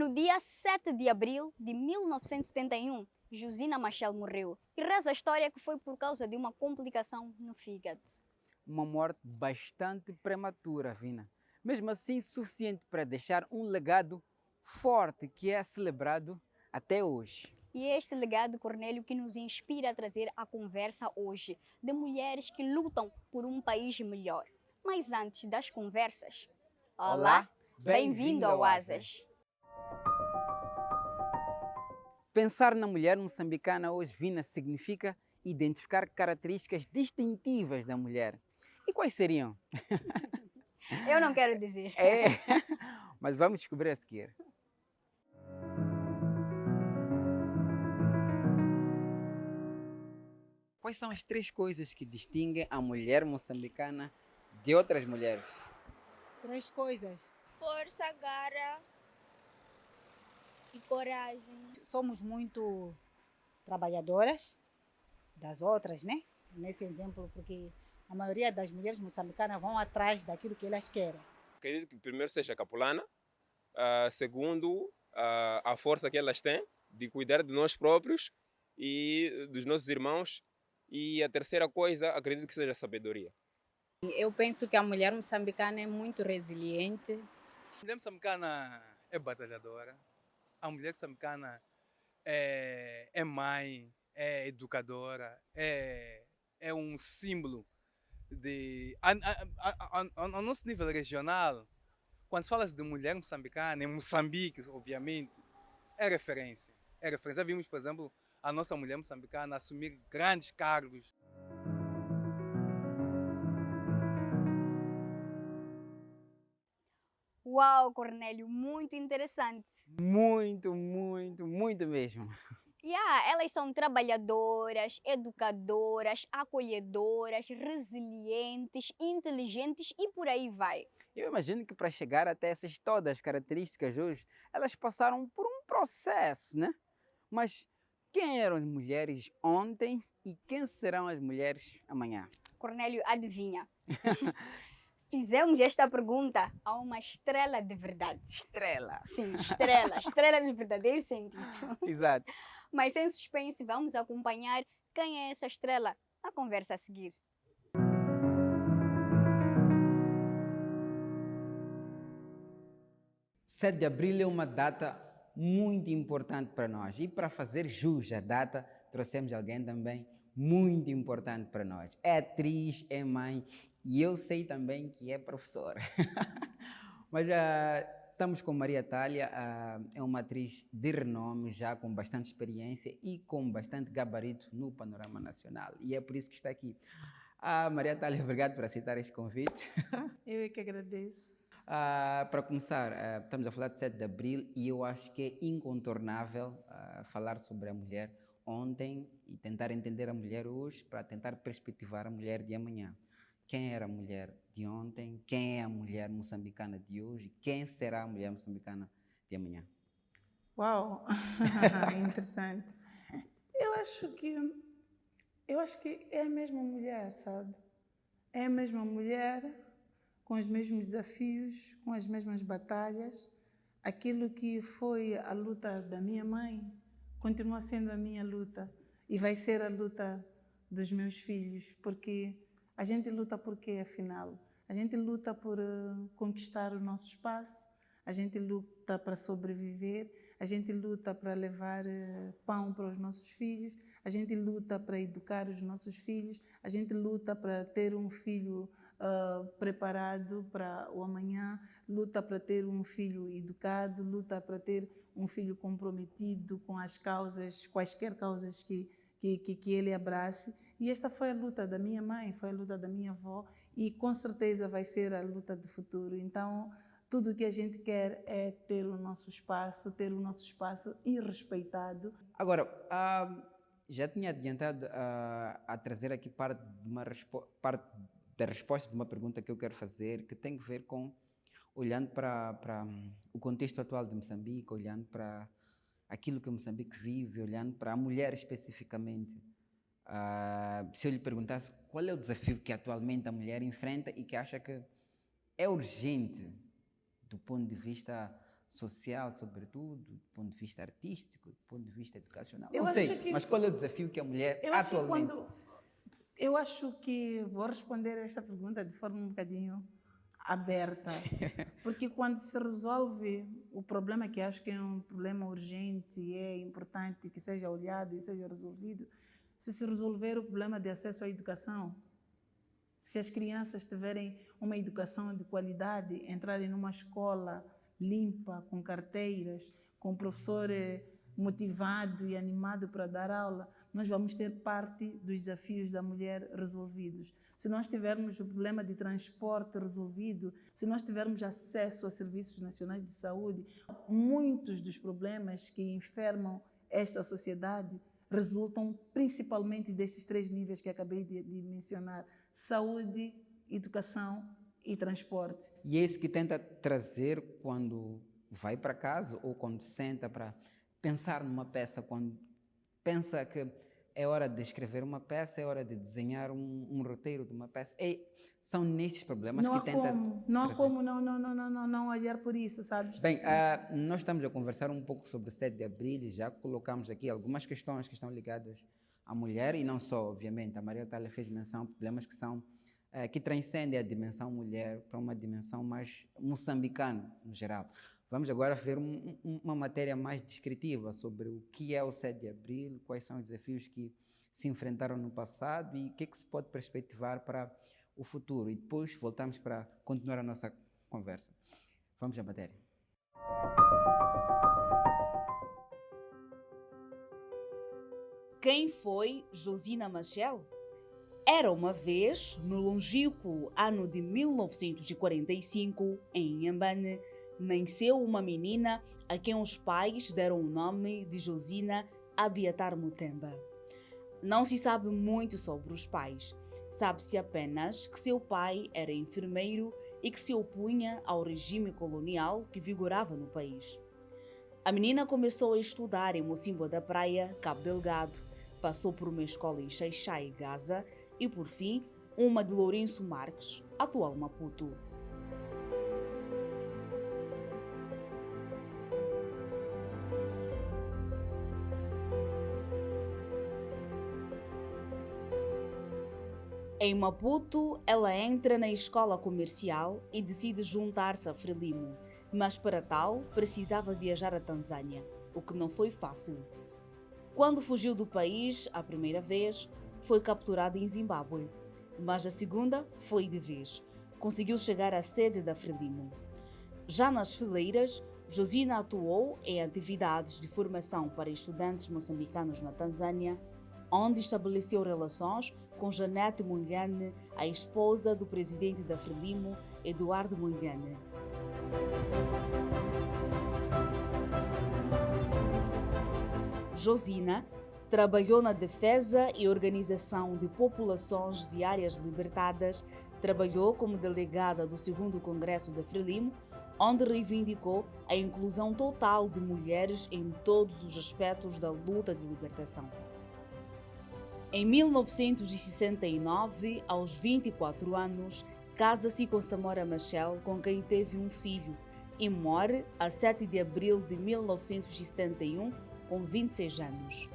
No dia 7 de abril de 1971, Josina Machel morreu. E reza a história que foi por causa de uma complicação no fígado. Uma morte bastante prematura, Vina. Mesmo assim, suficiente para deixar um legado forte que é celebrado até hoje. E é este legado, Cornélio, que nos inspira a trazer a conversa hoje de mulheres que lutam por um país melhor. Mas antes das conversas, olá, bem-vindo ao Asas. Pensar na mulher moçambicana hoje, Vina, significa identificar características distintivas da mulher. E quais seriam? Eu não quero dizer. É, mas vamos descobrir a seguir. Quais são as três coisas que distinguem a mulher moçambicana de outras mulheres? Três coisas. Força, garra e coragem. Somos muito trabalhadoras das outras, né? Nesse exemplo, porque a maioria das mulheres moçambicanas vão atrás daquilo que elas querem. Acredito que primeiro seja a capulana, segundo, a força que elas têm de cuidar de nós próprios e dos nossos irmãos, e a terceira coisa, acredito que seja a sabedoria. Eu penso que a mulher moçambicana é muito resiliente. A mulher moçambicana é batalhadora, a mulher moçambicana é mãe, é educadora, é um símbolo de... Ao nosso nível regional, quando se fala de mulher moçambicana, em Moçambique, obviamente, é referência. É referência. Já vimos, por exemplo, a nossa mulher moçambicana assumir grandes cargos. Uau, Cornélio, muito interessante. Muito, muito, muito mesmo. Elas são trabalhadoras, educadoras, acolhedoras, resilientes, inteligentes e por aí vai. Eu imagino que para chegar até essas todas as características hoje, elas passaram por um processo, né? Mas quem eram as mulheres ontem e quem serão as mulheres amanhã? Cornélio, adivinha? Fizemos esta pergunta a uma estrela de verdade. Estrela! Sim, estrela. Estrela no verdadeiro sentido. Exato. Mas sem suspense, vamos acompanhar quem é essa estrela na conversa a seguir. 7 de abril é uma data muito importante para nós e para fazer jus à data trouxemos alguém também muito importante para nós. É atriz, é mãe e eu sei também que é professora. Mas estamos com Maria Thalia, é uma atriz de renome, já com bastante experiência e com bastante gabarito no panorama nacional. E é por isso que está aqui. Maria Thalia, obrigado por aceitar este convite. Eu é que agradeço. Para começar, estamos a falar de 7 de abril e eu acho que é incontornável falar sobre a mulher ontem e tentar entender a mulher hoje para tentar perspectivar a mulher de amanhã. Quem era a mulher de ontem? Quem é a mulher moçambicana de hoje? Quem será a mulher moçambicana de amanhã? Uau, interessante. Eu acho que é a mesma mulher, sabe? É a mesma mulher com os mesmos desafios, com as mesmas batalhas. Aquilo que foi a luta da minha mãe continua sendo a minha luta e vai ser a luta dos meus filhos, porque a gente luta por quê, afinal? A gente luta por conquistar o nosso espaço, a gente luta para sobreviver, a gente luta para levar pão para os nossos filhos, a gente luta para educar os nossos filhos, a gente luta para ter um filho preparado para o amanhã, luta para ter um filho educado, luta para ter um filho comprometido com as causas, quaisquer causas que ele abrace. E esta foi a luta da minha mãe, foi a luta da minha avó e com certeza vai ser a luta do futuro. Então, tudo o que a gente quer é ter o nosso espaço irrespeitado. Agora, já tinha adiantado a trazer aqui parte da resposta de uma pergunta que eu quero fazer, que tem a ver com olhando para o contexto atual de Moçambique, olhando para aquilo que Moçambique vive, olhando para a mulher especificamente. Se eu lhe perguntasse qual é o desafio que atualmente a mulher enfrenta e que acha que é urgente do ponto de vista social, sobretudo, do ponto de vista artístico, do ponto de vista educacional? Eu Não acho sei, que- mas qual é o desafio que a mulher Eu acho que atualmente... eu acho que vou responder esta pergunta de forma um bocadinho aberta, porque quando se resolve o problema, que acho que é um problema urgente e é importante que seja olhado e seja resolvido, se resolver o problema de acesso à educação, se as crianças tiverem uma educação de qualidade, entrarem numa escola limpa, com carteiras, com um professor motivado e animado para dar aula, nós vamos ter parte dos desafios da mulher resolvidos. Se nós tivermos o problema de transporte resolvido, se nós tivermos acesso a serviços nacionais de saúde, muitos dos problemas que enfermam esta sociedade resultam principalmente destes 3 níveis que acabei de mencionar: saúde, educação e transporte. E é isso que tenta trazer quando vai para casa ou quando senta para pensar numa peça, quando pensa que é hora de escrever uma peça, é hora de desenhar um roteiro de uma peça. São nestes problemas que tenta Não há trazer. como não olhar por isso, sabes? Bem, nós estamos a conversar um pouco sobre o 7 de Abril e já colocamos aqui algumas questões que estão ligadas à mulher e não só, obviamente. A Maria Thalia fez menção de problemas que são que transcendem a dimensão mulher para uma dimensão mais moçambicana, no geral. Vamos agora ver uma matéria mais descritiva sobre o que é o 7 de Abril, quais são os desafios que se enfrentaram no passado e o que se pode perspectivar para o futuro. E depois voltamos para continuar a nossa conversa. Vamos à matéria. Quem foi Josina Machel? Era uma vez, no longínquo ano de 1945, em Inhambane, nasceu uma menina a quem os pais deram o nome de Josina Abiatar Mutemba. Não se sabe muito sobre os pais. Sabe-se apenas que seu pai era enfermeiro e que se opunha ao regime colonial que vigorava no país. A menina começou a estudar em Mocimboa da Praia, Cabo Delgado, passou por uma escola em Xai-Xai, Gaza, e, por fim, uma de Lourenço Marques, atual Maputo. Em Maputo, ela entra na escola comercial e decide juntar-se a Frelimo, mas para tal precisava viajar à Tanzânia, o que não foi fácil. Quando fugiu do país a primeira vez, foi capturada em Zimbábue, mas a segunda foi de vez. Conseguiu chegar à sede da Frelimo. Já nas fileiras, Josina atuou em atividades de formação para estudantes moçambicanos na Tanzânia, onde estabeleceu relações com Janete Mondlane, a esposa do presidente da Frelimo, Eduardo Mondlane. Josina trabalhou na defesa e organização de populações de áreas libertadas, trabalhou como delegada do 2º Congresso da Frelimo, onde reivindicou a inclusão total de mulheres em todos os aspectos da luta de libertação. Em 1969, aos 24 anos, casa-se com Samora Machel, com quem teve um filho, e morre a 7 de abril de 1971, com 26 anos.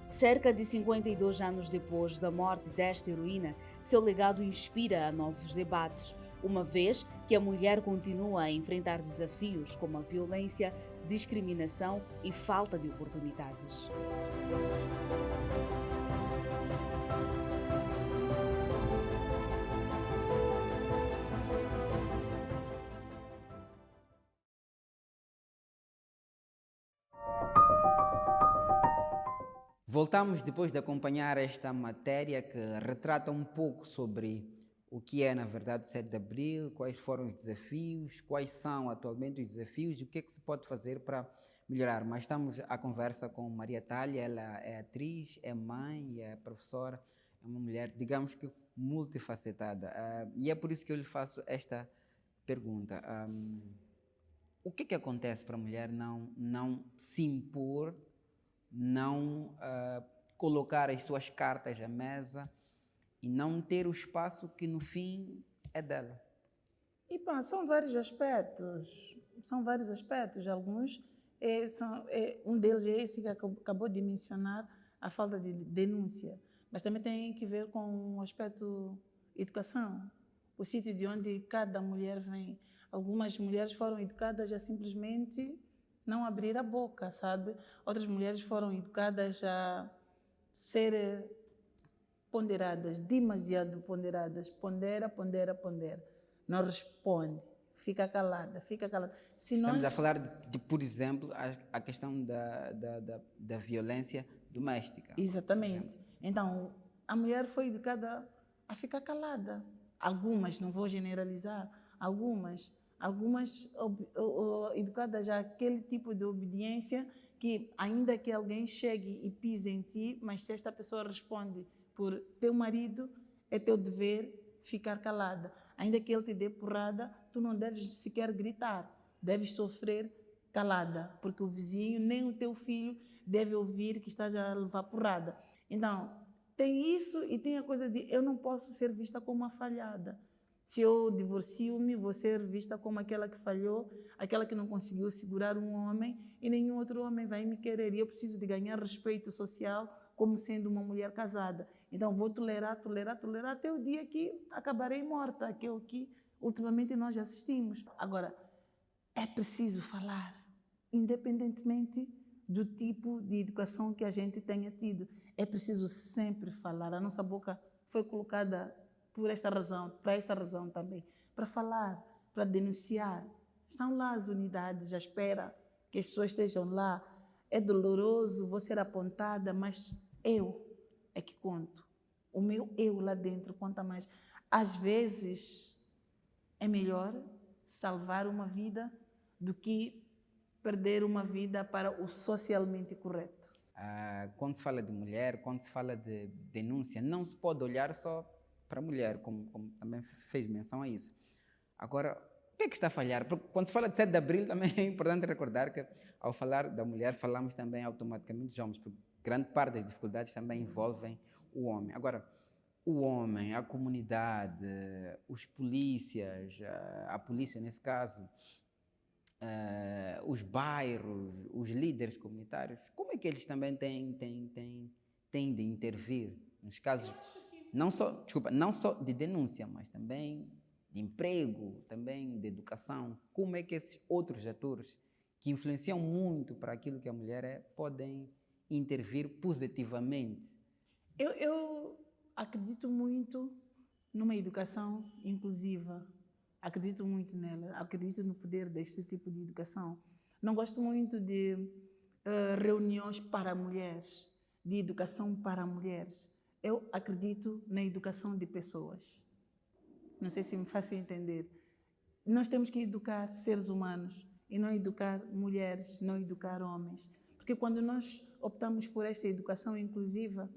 Cerca de 52 anos depois da morte desta heroína, seu legado inspira a novos debates, uma vez que a mulher continua a enfrentar desafios como a violência, discriminação e falta de oportunidades. Voltamos depois de acompanhar esta matéria que retrata um pouco sobre o que é, na verdade, o 7 de Abril, quais foram os desafios, quais são atualmente os desafios e o que é que se pode fazer para melhorar. Mas estamos à conversa com Maria Thalia, ela é atriz, é mãe, é professora, é uma mulher, digamos que multifacetada. E é por isso que eu lhe faço esta pergunta. O que é que acontece para a mulher não se impor, não colocar as suas cartas à mesa e não ter o espaço que no fim é dela? E pá, são vários aspectos. são vários aspectos. Alguns, um deles é esse que acabou de mencionar, a falta de denúncia. Mas também tem que ver com o aspecto educação, o sítio de onde cada mulher vem. Algumas mulheres foram educadas a simplesmente não abrir a boca, sabe? Outras mulheres foram educadas a ser ponderadas, demasiado ponderadas. Pondera, pondera, pondera. Não responde, fica calada, fica calada. Estamos a falar de, por exemplo, a questão da violência doméstica. Exatamente. Então, a mulher foi educada a ficar calada. Algumas, não vou generalizar, algumas educadas a aquele tipo de obediência que, ainda que alguém chegue e pise em ti, mas se esta pessoa responde por teu marido, é teu dever ficar calada. Ainda que ele te dê porrada, tu não deves sequer gritar, deves sofrer calada, porque o vizinho nem o teu filho deve ouvir que estás a levar porrada. Então, tem isso e tem a coisa de eu não posso ser vista como uma falhada. Se eu divorcio-me, vou ser vista como aquela que falhou, aquela que não conseguiu segurar um homem e nenhum outro homem vai me querer. E eu preciso de ganhar respeito social como sendo uma mulher casada. Então vou tolerar até o dia que acabarei morta, que é o que ultimamente nós assistimos. Agora, é preciso falar, independentemente do tipo de educação que a gente tenha tido. É preciso sempre falar. A nossa boca foi colocada por esta razão, para esta razão também, para falar, para denunciar. Estão lá as unidades à espera que as pessoas estejam lá. É doloroso, vou ser apontada, mas eu é que conto. O meu eu lá dentro conta mais. Às vezes, é melhor salvar uma vida do que perder uma vida para o socialmente correto. Quando se fala de mulher, quando se fala de denúncia, não se pode olhar só para a mulher, como também fez menção a isso. Agora, o que é que está a falhar? Porque quando se fala de 7 de Abril, também é importante recordar que, ao falar da mulher, falamos também automaticamente dos homens, porque grande parte das dificuldades também envolvem o homem. Agora, o homem, a comunidade, os polícias, a polícia nesse caso, os bairros, os líderes comunitários, como é que eles também têm de intervir nos casos, não só de denúncia, mas também de emprego, também de educação? Como é que esses outros atores, que influenciam muito para aquilo que a mulher é, podem intervir positivamente? Eu acredito muito numa educação inclusiva. Acredito muito nela, acredito no poder deste tipo de educação. Não gosto muito de reuniões para mulheres, de educação para mulheres. Eu acredito na educação de pessoas. Não sei se me faço entender. Nós temos que educar seres humanos e não educar mulheres, não educar homens. Porque quando nós optamos por esta educação inclusiva,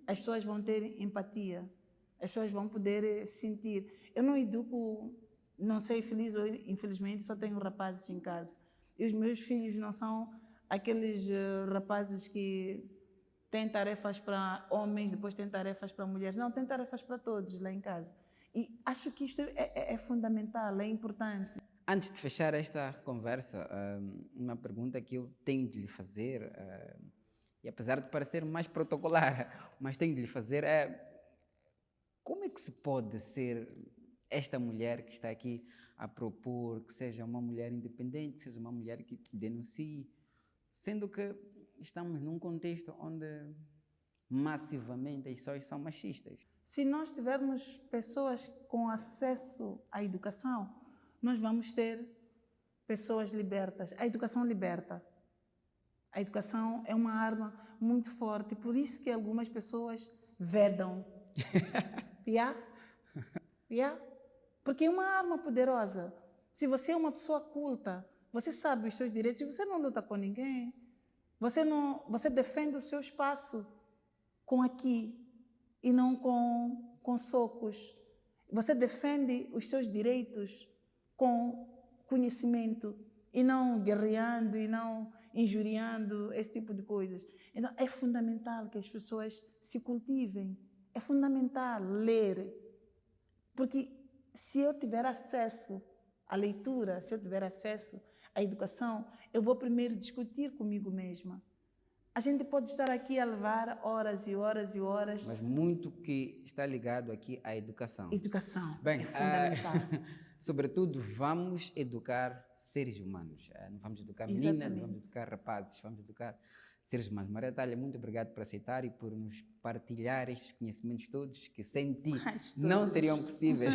as pessoas vão ter empatia, as pessoas vão poder sentir. Eu não educo, não sei, feliz ou infelizmente, só tenho rapazes em casa. E os meus filhos não são aqueles rapazes que têm tarefas para homens, depois têm tarefas para mulheres. Não, têm tarefas para todos lá em casa. E acho que isto é fundamental, é importante. Antes de fechar esta conversa, uma pergunta que eu tenho de lhe fazer, e apesar de parecer mais protocolar, mas tenho de lhe fazer, é como é que se pode ser esta mulher que está aqui a propor que seja uma mulher independente, que seja uma mulher que denuncie, sendo que estamos num contexto onde massivamente as pessoas são machistas? Se nós tivermos pessoas com acesso à educação, nós vamos ter pessoas libertas. A educação liberta. A educação é uma arma muito forte, por isso que algumas pessoas vedam. Porque é uma arma poderosa. Se você é uma pessoa culta, você sabe os seus direitos, você não luta com ninguém. Você defende o seu espaço com aqui e não com socos. Você defende os seus direitos com conhecimento e não guerreando e não injuriando, esse tipo de coisas. Então, é fundamental que as pessoas se cultivem. É fundamental ler. Porque se eu tiver acesso à leitura, se eu tiver acesso a educação, eu vou primeiro discutir comigo mesma. A gente pode estar aqui a levar horas e horas e horas. Mas muito que está ligado aqui à educação. Educação Bem, é fundamental. sobretudo, vamos educar seres humanos. Não vamos educar meninas, não vamos Exatamente. educar rapazes, vamos educar seres humanos. Maria Thalia, muito obrigado por aceitar e por nos partilhar estes conhecimentos todos que sem ti Mas não todos. seriam possíveis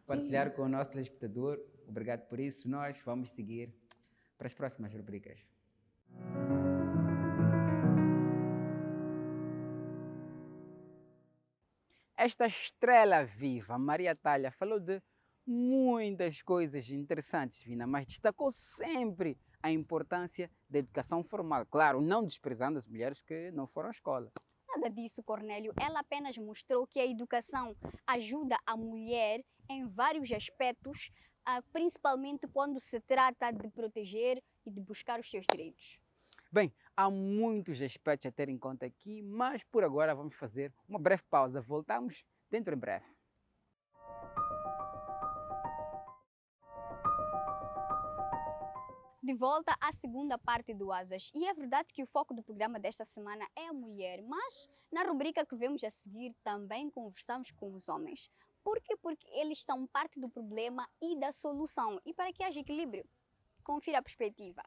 partilhar Isso. com o nosso telespectador. Obrigado por isso. Nós vamos seguir para as próximas rubricas. Esta estrela viva, Maria Thalia, falou de muitas coisas interessantes, Vina, mas destacou sempre a importância da educação formal. Claro, não desprezando as mulheres que não foram à escola. Nada disso, Cornélio. Ela apenas mostrou que a educação ajuda a mulher em vários aspectos, principalmente quando se trata de proteger e de buscar os seus direitos. Bem, há muitos aspectos a ter em conta aqui, mas por agora vamos fazer uma breve pausa. Voltamos dentro em breve. De volta à segunda parte do Asas. E é verdade que o foco do programa desta semana é a mulher, mas na rubrica que vemos a seguir também conversamos com os homens. Por quê? Porque eles são parte do problema e da solução. E para que haja equilíbrio? Confira a perspectiva.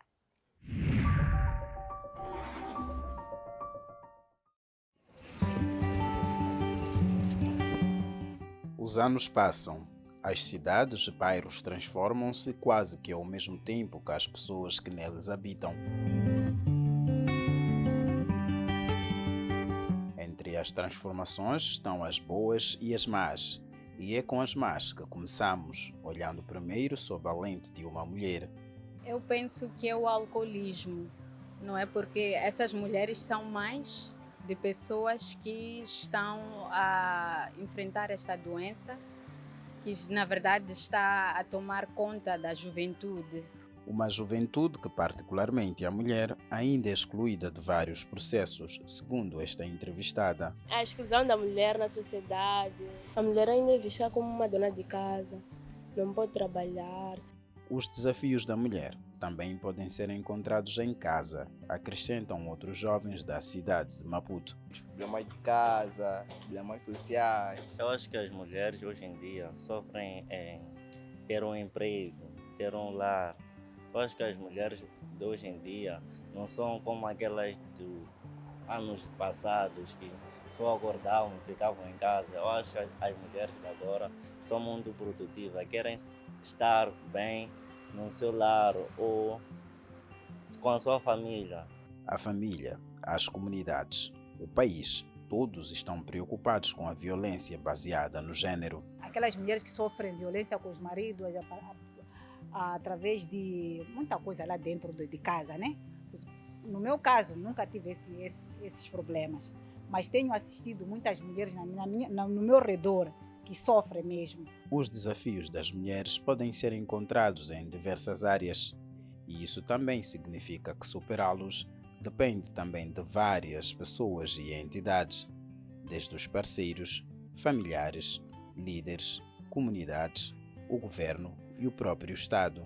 Os anos passam. As cidades e bairros transformam-se quase que ao mesmo tempo que as pessoas que neles habitam. Entre as transformações estão as boas e as más, e é com as más que começamos, olhando primeiro sob a lente de uma mulher. Eu penso que é o alcoolismo, não é? Porque essas mulheres são mães de pessoas que estão a enfrentar esta doença, que na verdade está a tomar conta da juventude. Uma juventude que, particularmente a mulher, ainda é excluída de vários processos, segundo esta entrevistada. A exclusão da mulher na sociedade. A mulher ainda é vista como uma dona de casa, não pode trabalhar. Os desafios da mulher também podem ser encontrados em casa, acrescentam outros jovens da cidade de Maputo. Os problemas de casa, problemas sociais. Eu acho que as mulheres hoje em dia sofrem em ter um emprego, ter um lar. Eu acho que as mulheres de hoje em dia não são como aquelas dos anos passados que só acordavam e ficavam em casa. Eu acho que as mulheres de agora são muito produtivas, querem estar bem no seu lar ou com a sua família. A família, as comunidades, o país, todos estão preocupados com a violência baseada no gênero. Aquelas mulheres que sofrem violência com os maridos através de muita coisa lá dentro de casa, né? No meu caso, nunca tive esses problemas, mas tenho assistido muitas mulheres no meu redor que sofrem mesmo. Os desafios das mulheres podem ser encontrados em diversas áreas, e isso também significa que superá-los depende também de várias pessoas e entidades, desde os parceiros, familiares, líderes, comunidades, o governo e o próprio Estado.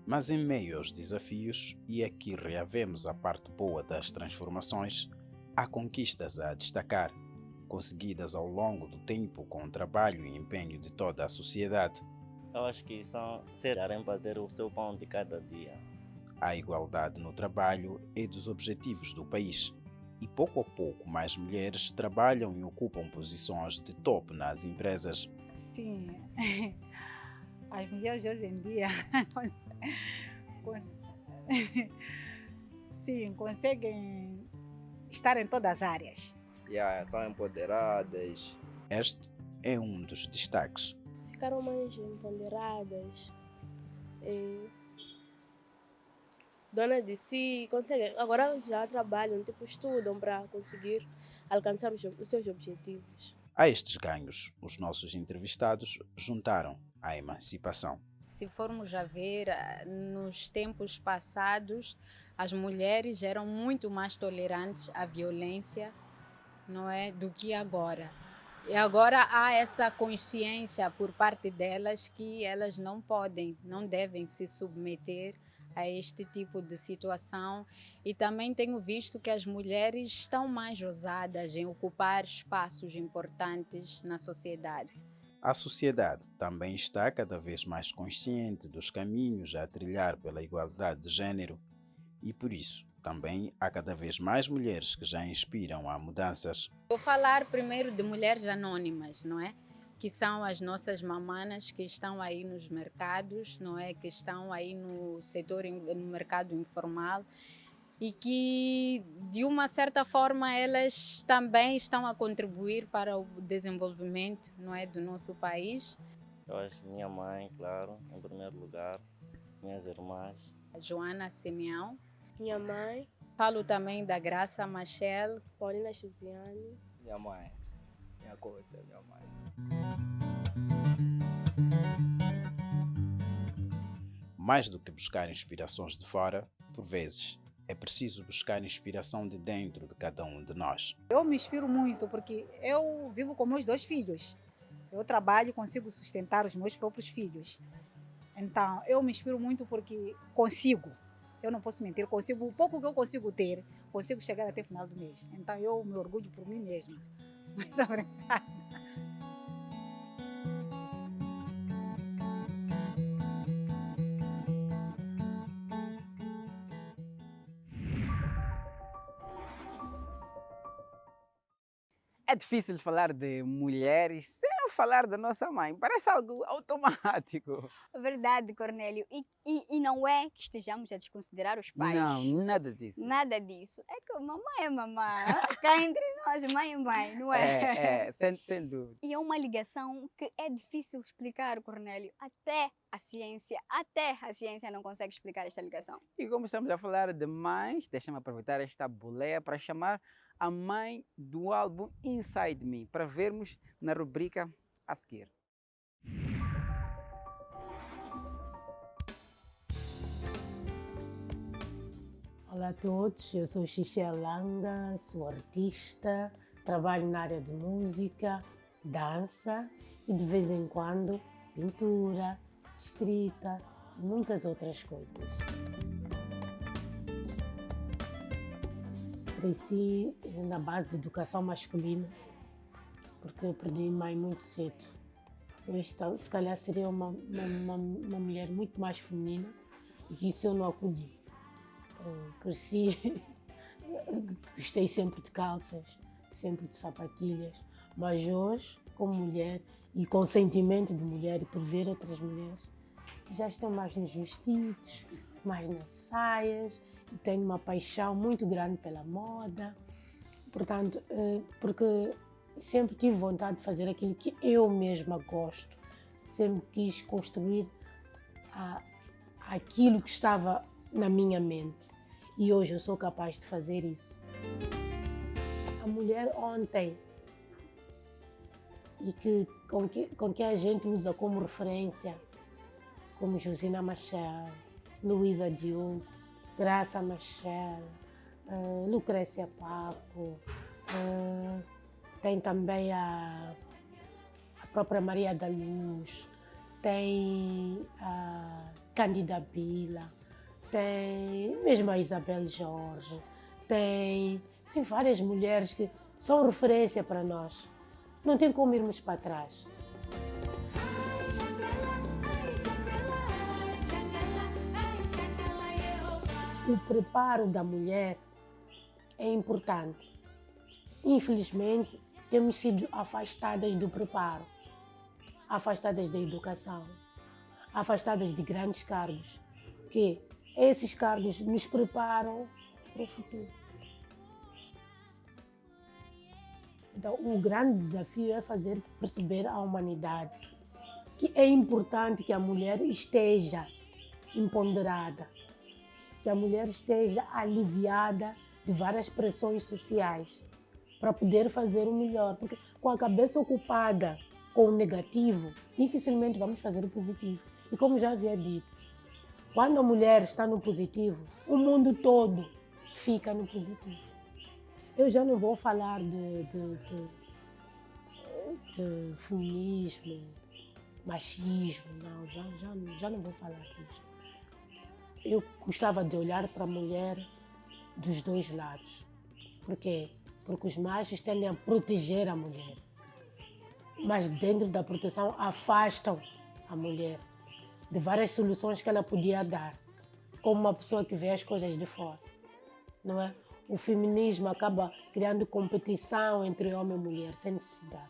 Mas em meio aos desafios, e aqui reavemos a parte boa das transformações, há conquistas a destacar, conseguidas ao longo do tempo com o trabalho e empenho de toda a sociedade. Eu acho que são serem para ter o seu pão de cada dia. A igualdade no trabalho é dos objetivos do país, e pouco a pouco mais mulheres trabalham e ocupam posições de top nas empresas. Sim, as mulheres hoje em dia sim, conseguem estar em todas as áreas. São empoderadas. Este é um dos destaques. Ficaram mais empoderadas, dona de si, conseguem. Agora já trabalham, estudam para conseguir alcançar os seus objetivos. A estes ganhos, os nossos entrevistados juntaram a emancipação. Se formos a ver, nos tempos passados, as mulheres eram muito mais tolerantes à violência não é, do que agora. E agora há essa consciência por parte delas que elas não podem, não devem se submeter a este tipo de situação. E também tenho visto que as mulheres estão mais ousadas em ocupar espaços importantes na sociedade. A sociedade também está cada vez mais consciente dos caminhos a trilhar pela igualdade de gênero e, por isso, também há cada vez mais mulheres que já inspiram a mudanças. Vou falar primeiro de mulheres anônimas, não é? Que são as nossas mamanas que estão aí nos mercados, não é? Que estão aí no setor, no mercado informal e que, de uma certa forma, elas também estão a contribuir para o desenvolvimento, não é, do nosso país. Eu acho minha mãe, claro, em primeiro lugar, minhas irmãs. A Joana Simeão. Minha mãe. Falo também da Graça Machel. Paulina Chiziane. Minha mãe. Minha cota, minha mãe. Mais do que buscar inspirações de fora, por vezes, é preciso buscar inspiração de dentro de cada um de nós. Eu me inspiro muito porque eu vivo com meus 2 filhos. Eu trabalho e consigo sustentar os meus próprios filhos. Então, eu me inspiro muito porque consigo. Eu não posso mentir, consigo, o pouco que eu consigo ter, consigo chegar até o final do mês. Então, eu me orgulho por mim mesma. Muito obrigada. É difícil falar de mulheres sem falar da nossa mãe. Parece algo automático. Verdade, Cornélio. E não é que estejamos a desconsiderar os pais. Não, nada disso. Nada disso. É que mamãe é mamãe. Cá entre nós, mãe é mãe, não é? Sem dúvida. E é uma ligação que é difícil explicar, Cornélio. Até a ciência não consegue explicar esta ligação. E como estamos a falar de mães, deixa-me aproveitar esta boleia para chamar a mãe do álbum Inside Me, para vermos na rubrica a seguir. Olá a todos, eu sou Xixé Langa, sou artista, trabalho na área de música, dança e de vez em quando pintura, escrita e muitas outras coisas. Cresci na base de educação masculina, porque eu perdi mãe muito cedo. Eu, se calhar seria uma mulher muito mais feminina e isso eu não acolhi. Cresci, gostei sempre de calças, sempre de sapatilhas, mas hoje, como mulher e com sentimento de mulher e por ver outras mulheres, já estão mais nos vestidos, mais nas saias, e tenho uma paixão muito grande pela moda, portanto, porque sempre tive vontade de fazer aquilo que eu mesma gosto, sempre quis construir aquilo que estava na minha mente e hoje eu sou capaz de fazer isso. A mulher ontem, e com que a gente usa como referência, como Josina Machel, Luísa Diogo, Graça Machel, Lucrécia Paco, tem também a própria Maria da Luz, tem a Cândida Bila, tem mesmo a Isabel Jorge, tem várias mulheres que são referência para nós. Não tem como irmos para trás. O preparo da mulher é importante. Infelizmente, temos sido afastadas do preparo, afastadas da educação, afastadas de grandes cargos, que esses cargos nos preparam para o futuro. Então, o grande desafio é fazer perceber à humanidade que é importante que a mulher esteja empoderada, que a mulher esteja aliviada de várias pressões sociais para poder fazer o melhor, porque com a cabeça ocupada com o negativo, dificilmente vamos fazer o positivo. E como já havia dito, quando a mulher está no positivo, o mundo todo fica no positivo. Eu já não vou falar de feminismo, machismo, não, já não vou falar disso. Eu gostava de olhar para a mulher dos dois lados. Por quê? Porque os machos tendem a proteger a mulher, mas dentro da proteção afastam a mulher de várias soluções que ela podia dar, como uma pessoa que vê as coisas de fora, não é? O feminismo acaba criando competição entre homem e mulher, sem necessidade.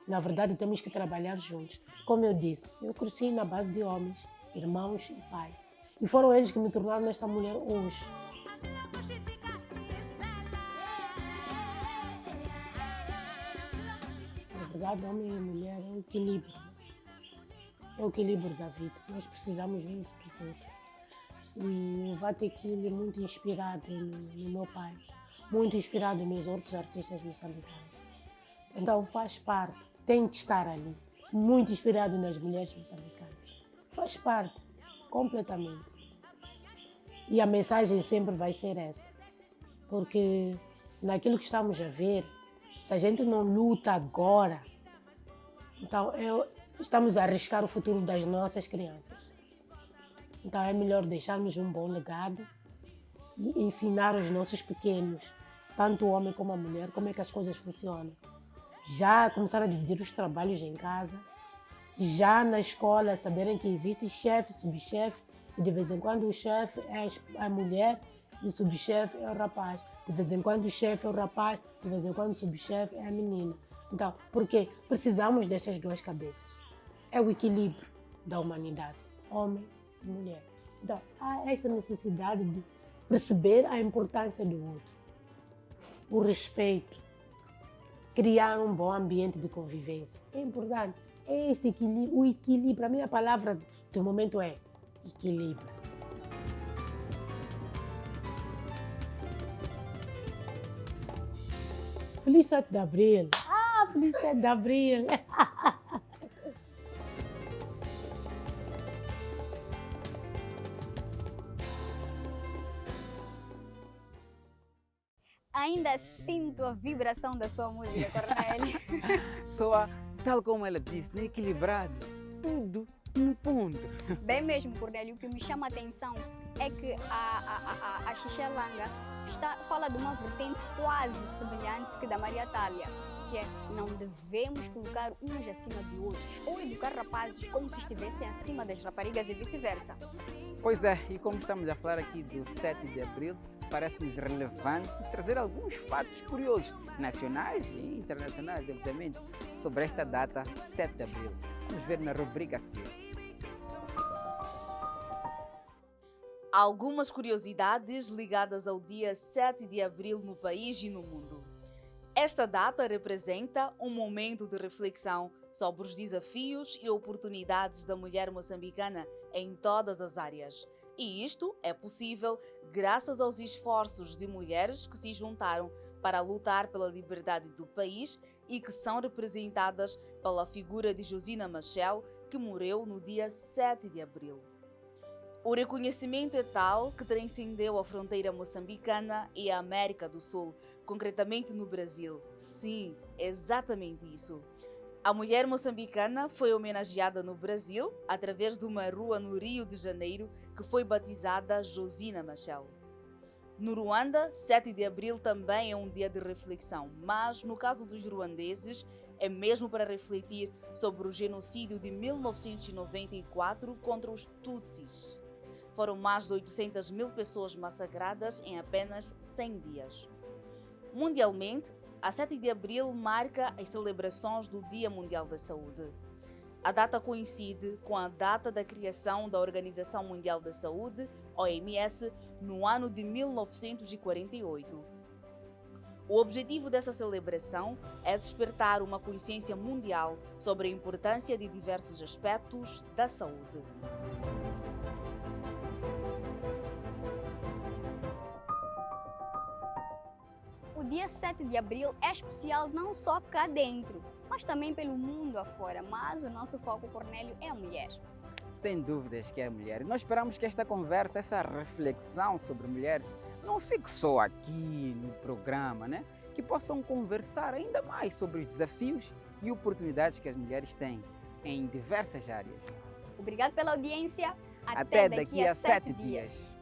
Na verdade, temos que trabalhar juntos. Como eu disse, eu cresci na base de homens, irmãos e pai. E foram eles que me tornaram esta mulher hoje. Na verdade, homem e mulher é o equilíbrio. É o equilíbrio da vida. Nós precisamos uns dos outros. E o Vatequilho é muito inspirado no meu pai, muito inspirado nos outros artistas moçambicanos. Então faz parte, tem que estar ali, muito inspirado nas mulheres moçambicanas. Faz parte, completamente. E a mensagem sempre vai ser essa, porque naquilo que estamos a ver, se a gente não luta agora, então estamos a arriscar o futuro das nossas crianças. Então é melhor deixarmos um bom legado e ensinar os nossos pequenos, tanto o homem como a mulher, como é que as coisas funcionam. Já começar a dividir os trabalhos em casa, já na escola saberem que existe chefe, subchefe, e de vez em quando o chefe é a mulher e o subchefe é o rapaz. De vez em quando o chefe é o rapaz, de vez em quando o subchefe é a menina. Então, por quê? Precisamos destas duas cabeças. É o equilíbrio da humanidade, homem e mulher. Então, há esta necessidade de perceber a importância do outro, o respeito, criar um bom ambiente de convivência. É importante. É este equilíbrio, o equilíbrio. A minha palavra do momento é equilíbrio. Feliz 7 de Abril. Feliz 7 de Abril. Ainda sinto a vibração da sua música, Cornélio. Soa, tal como ela disse, né? Equilibrado, tudo no ponto. Bem mesmo, Cornélio, o que me chama a atenção é que a Xixelanga fala de uma vertente quase semelhante que da Maria Thalia, que é não devemos colocar uns acima de outros ou educar rapazes como se estivessem acima das raparigas e vice-versa. Pois é, e como estamos a falar aqui do 7 de Abril, parece-nos relevante trazer alguns fatos curiosos, nacionais e internacionais, obviamente, sobre esta data, 7 de Abril. Vamos ver na rubrica a seguir. Algumas curiosidades ligadas ao dia 7 de Abril no país e no mundo. Esta data representa um momento de reflexão sobre os desafios e oportunidades da mulher moçambicana em todas as áreas. E isto é possível graças aos esforços de mulheres que se juntaram para lutar pela liberdade do país e que são representadas pela figura de Josina Machel, que morreu no dia 7 de Abril. O reconhecimento é tal que transcendeu a fronteira moçambicana e a América do Sul, concretamente no Brasil. Sim, exatamente isso. A mulher moçambicana foi homenageada no Brasil através de uma rua no Rio de Janeiro que foi batizada Josina Machel. No Ruanda, 7 de Abril também é um dia de reflexão, mas no caso dos ruandeses é mesmo para refletir sobre o genocídio de 1994 contra os Tutsis. Foram mais de 800 mil pessoas massacradas em apenas 100 dias. Mundialmente, a 7 de Abril marca as celebrações do Dia Mundial da Saúde. A data coincide com a data da criação da Organização Mundial da Saúde, OMS, no ano de 1948. O objetivo dessa celebração é despertar uma consciência mundial sobre a importância de diversos aspectos da saúde. O dia 7 de Abril é especial não só cá dentro, mas também pelo mundo afora. Mas o nosso foco, Cornélio, é a mulher. sem dúvidas que é mulher. Nós esperamos que esta conversa, essa reflexão sobre mulheres, não fique só aqui no programa, né? Que possam conversar ainda mais sobre os desafios e oportunidades que as mulheres têm em diversas áreas. Obrigado pela audiência. Até daqui a 7 dias.